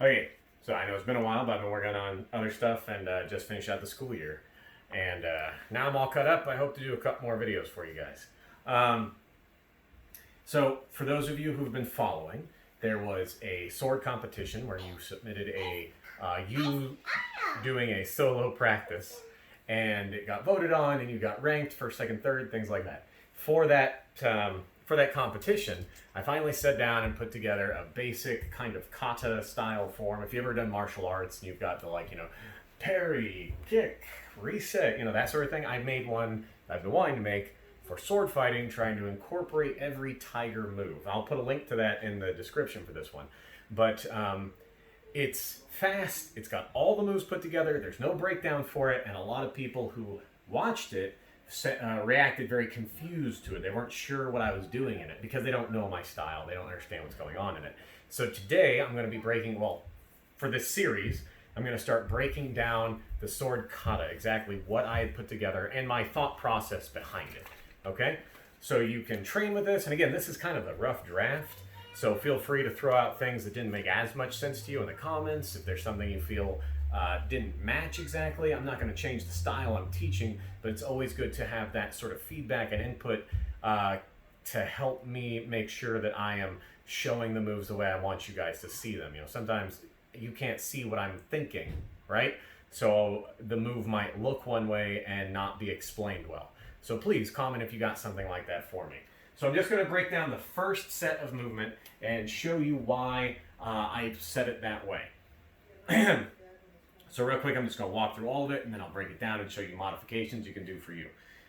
Okay, so I know it's been a while, but I've been working on other stuff and just finished out the school year. And now I'm all cut up. I hope to do a couple more videos for you guys. Um, so, for those of you who've been following, there was a sword competition where you submitted you doing a solo practice, and it got voted on, and you got ranked first, second, third, things like that. For that competition, I finally sat down and put together a basic kind of kata style form. If you've ever done martial arts and you've got the parry, kick, reset, that sort of thing, I made one I've been wanting to make for sword fighting, trying to incorporate every tiger move. I'll put a link to that in the description for this one. But it's fast, it's got all the moves put together, there's no breakdown for it, and a lot of people who watched it reacted very confused to it. They weren't sure what I was doing in it because they don't know my style. They don't understand what's going on in it. So today I'm going to be for this series, I'm going to start breaking down the sword kata, exactly what I had put together and my thought process behind it. Okay? So you can train with this. And again, this is kind of a rough draft. So feel free to throw out things that didn't make as much sense to you in the comments. If there's something you feel didn't match exactly, I'm not going to change the style I'm teaching, but it's always good to have that sort of feedback and input to help me make sure that I am showing the moves the way I want you guys to see them. Sometimes you can't see what I'm thinking, right? So the move might look one way and not be explained well. So please comment if you got something like that for me. So I'm just going to break down the first set of movement and show you why I set it that way. So real quick, I'm just going to walk through all of it, and then I'll break it down and show you modifications you can do for you.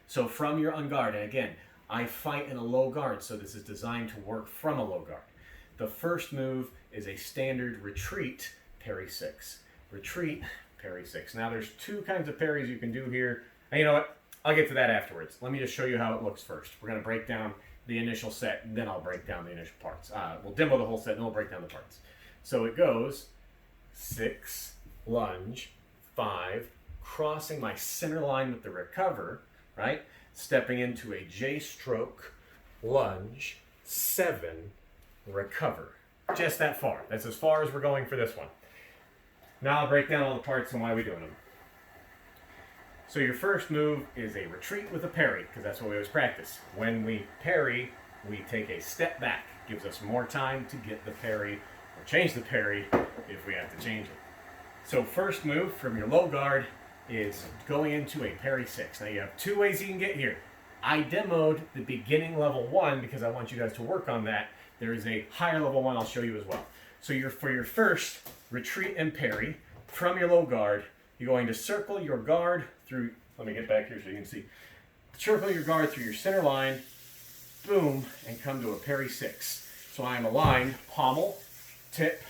So from your unguard, and again, I fight in a low guard, so this is designed to work from a low guard. The first move is a standard retreat, parry 6. Retreat, parry 6. Now there's two kinds of parries you can do here. And you know what? I'll get to that afterwards. Let me just show you how it looks first. We're going to break down the initial set, and then I'll break down the initial parts. We'll demo the whole set, and then we'll break down the parts. So it goes 6, lunge, 5, crossing my center line with the recover, right? Stepping into a J stroke, lunge, 7, recover. Just that far. That's as far as we're going for this one. Now I'll break down all the parts and why we're doing them. So your first move is a retreat with a parry, because that's what we always practice. When we parry, we take a step back. Gives us more time to get the parry, or change the parry if we have to change it. So first move from your low guard is going into a parry 6. Now you have two ways you can get here. I demoed the beginning level 1 because I want you guys to work on that. There is a higher level 1 I'll show you as well. So for your first retreat and parry from your low guard, you're going to circle your guard through, let me get back here so you can see. Circle your guard through your center line, boom, and come to a parry 6. So I am aligned, pommel, tip,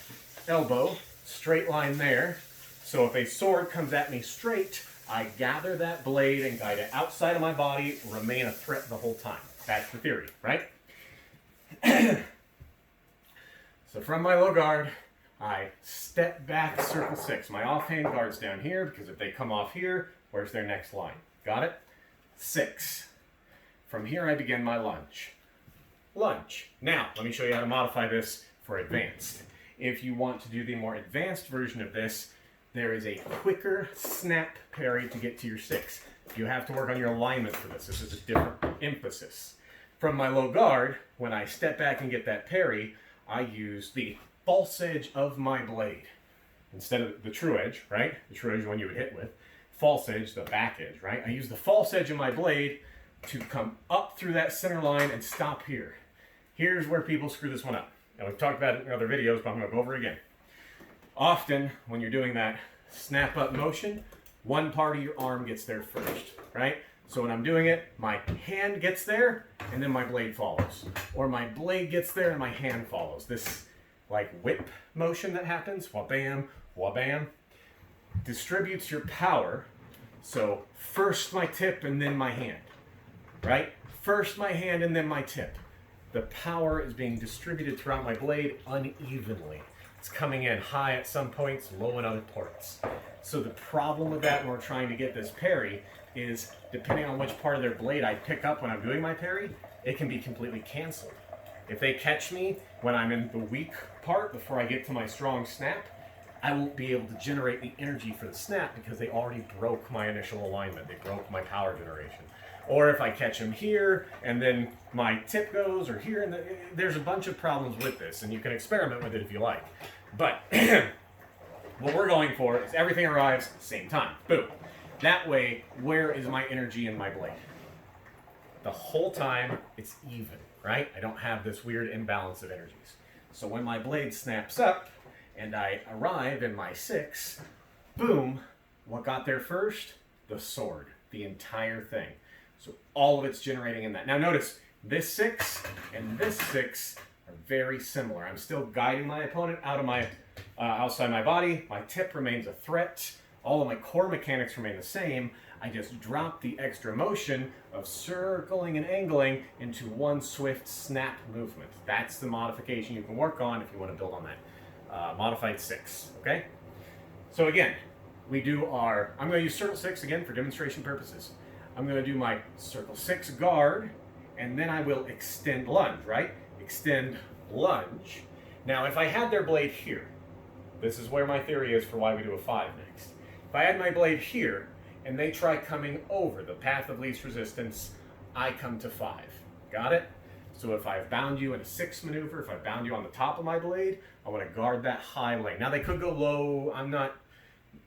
elbow, straight line there. So if a sword comes at me straight, I gather that blade and guide it outside of my body, remain a threat the whole time. That's the theory, right? So from my low guard, I step back, circle 6. My offhand guard's down here because if they come off here, where's their next line? Got it? 6. From here, I begin my lunge. Lunge. Now, let me show you how to modify this for advanced. If you want to do the more advanced version of this, there is a quicker snap parry to get to your 6. You have to work on your alignment for this. This is a different emphasis. From my low guard, when I step back and get that parry, I use the false edge of my blade. Instead of the true edge, right? The true edge is the one you would hit with. False edge, the back edge, right? I use the false edge of my blade to come up through that center line and stop here. Here's where people screw this one up. Now, we've talked about it in other videos, but I'm going to go over it again. Often, when you're doing that snap up motion, one part of your arm gets there first, right? So when I'm doing it, my hand gets there, and then my blade follows. Or my blade gets there, and my hand follows. This, like, whip motion that happens, wha-bam, wha-bam, distributes your power. So first my tip, and then my hand, right? First my hand, and then my tip. The power is being distributed throughout my blade unevenly. It's coming in high at some points, low in other parts. So the problem with that when we're trying to get this parry is, depending on which part of their blade I pick up when I'm doing my parry, it can be completely canceled. If they catch me when I'm in the weak part before I get to my strong snap, I won't be able to generate the energy for the snap because they already broke my initial alignment. They broke my power generation. Or if I catch them here and then my tip goes, or here, and there's a bunch of problems with this, and you can experiment with it if you like. But what we're going for is everything arrives same time. Boom. That way, where is my energy in my blade? The whole time, it's even, right? I don't have this weird imbalance of energies. So when my blade snaps up and I arrive in my 6, boom, what got there first? The sword, the entire thing. So all of it's generating in that. Now notice, this 6 and this 6 are very similar. I'm still guiding my opponent out of my outside my body. My tip remains a threat. All of my core mechanics remain the same. I just drop the extra motion of circling and angling into one swift snap movement. That's the modification you can work on if you want to build on that. Modified 6, okay? So again, we do our, I'm going to use circle 6 again for demonstration purposes. I'm going to do my circle 6 guard, and then I will extend lunge, right? Extend lunge. Now, if I had their blade here, this is where my theory is for why we do a 5 next. If I had my blade here, and they try coming over the path of least resistance, I come to 5. Got it? So if I've bound you in a 6 maneuver, if I bound you on the top of my blade, I want to guard that high lane. Now, they could go low. I'm not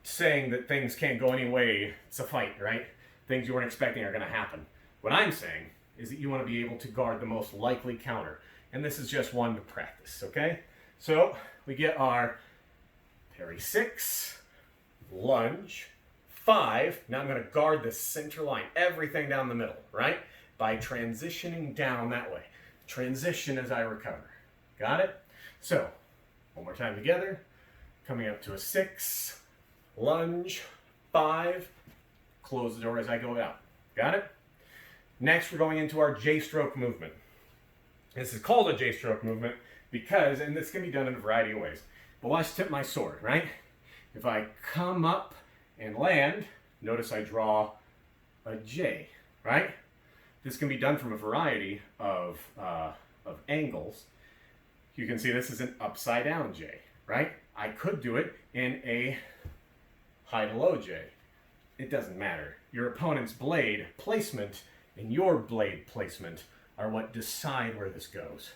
saying that things can't go any way. It's a fight, right? Things you weren't expecting are going to happen. What I'm saying is that you want to be able to guard the most likely counter. And this is just one to practice, okay? So we get our parry 6, lunge, 5. Now I'm going to guard the center line, everything down the middle, right? By transitioning down that way. Transition as I recover. Got it? So, one more time together. Coming up to a 6, lunge, 5, close the door as I go out. Got it? Next, we're going into our J-stroke movement. This is called a J-stroke movement because, and this can be done in a variety of ways, but watch tip my sword, right? If I come up and land, notice I draw a J, right? This can be done from a variety of angles. You can see this is an upside down J, right? I could do it in a high to low J. It doesn't matter. Your opponent's blade placement and your blade placement are what decide where this goes.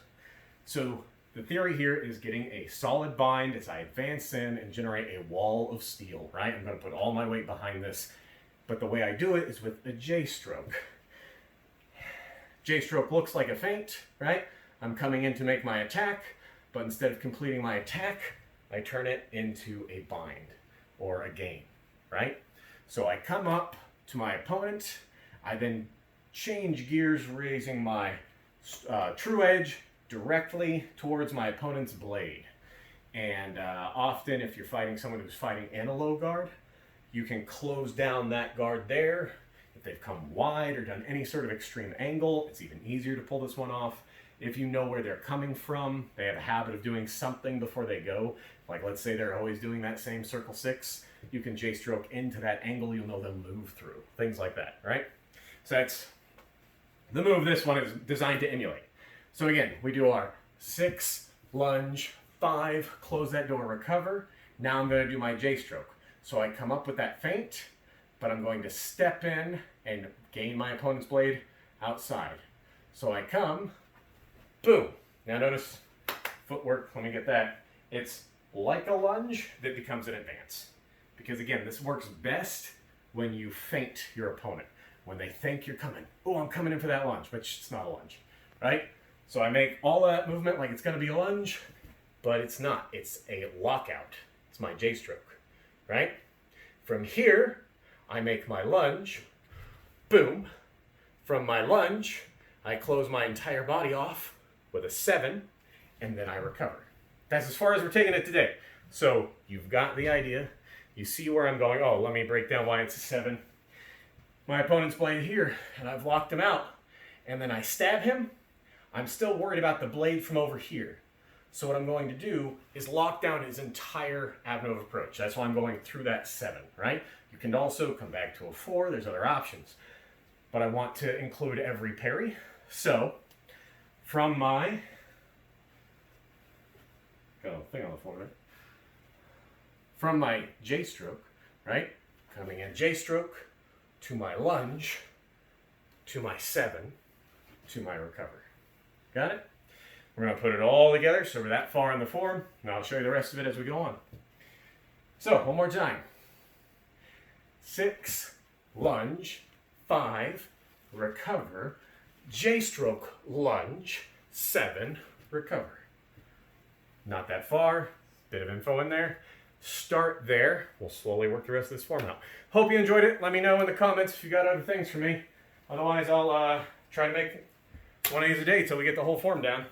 So the theory here is getting a solid bind as I advance in and generate a wall of steel, right? I'm going to put all my weight behind this, but the way I do it is with a J-stroke. J-stroke looks like a feint, right? I'm coming in to make my attack, but instead of completing my attack, I turn it into a bind or a gain, right? So I come up to my opponent, I then change gears, raising my true edge directly towards my opponent's blade. And often if you're fighting someone who's fighting in a low guard, you can close down that guard there. If they've come wide or done any sort of extreme angle, it's even easier to pull this one off. If you know where they're coming from, they have a habit of doing something before they go. Like let's say they're always doing that same circle 6. You can J-stroke into that angle you'll know them move through. Things like that, right? So that's the move this one is designed to emulate. So again, we do our 6, lunge, 5, close that door, recover. Now I'm going to do my J-stroke. So I come up with that feint, but I'm going to step in and gain my opponent's blade outside. So I come, boom. Now notice footwork, let me get that. It's like a lunge that becomes an advance. Because again, this works best when you feint your opponent. When they think you're coming. Oh, I'm coming in for that lunge, but it's not a lunge, right? So I make all that movement like it's going to be a lunge, but it's not. It's a lockout. It's my J-stroke, right? From here, I make my lunge, boom. From my lunge, I close my entire body off with a 7, and then I recover. That's as far as we're taking it today. So you've got the idea. You see where I'm going. Oh, let me break down why it's a 7. My opponent's blade here, and I've locked him out. And then I stab him. I'm still worried about the blade from over here. So what I'm going to do is lock down his entire avenue of approach. That's why I'm going through that 7, right? You can also come back to a 4. There's other options. But I want to include every parry. So from my... got a thing on the floor, right? from my J stroke, right? Coming in J stroke to my lunge to my 7 to my recover. Got it? We're going to put it all together so we're that far in the form, and I'll show you the rest of it as we go on. So, one more time. 6, lunge, 5, recover, J-stroke, lunge, 7, recover. Not that far, bit of info in there. Start there. We'll slowly work the rest of this form out. Hope you enjoyed it. Let me know in the comments if you got other things for me. Otherwise, I'll try to make one of these a day till we get the whole form down.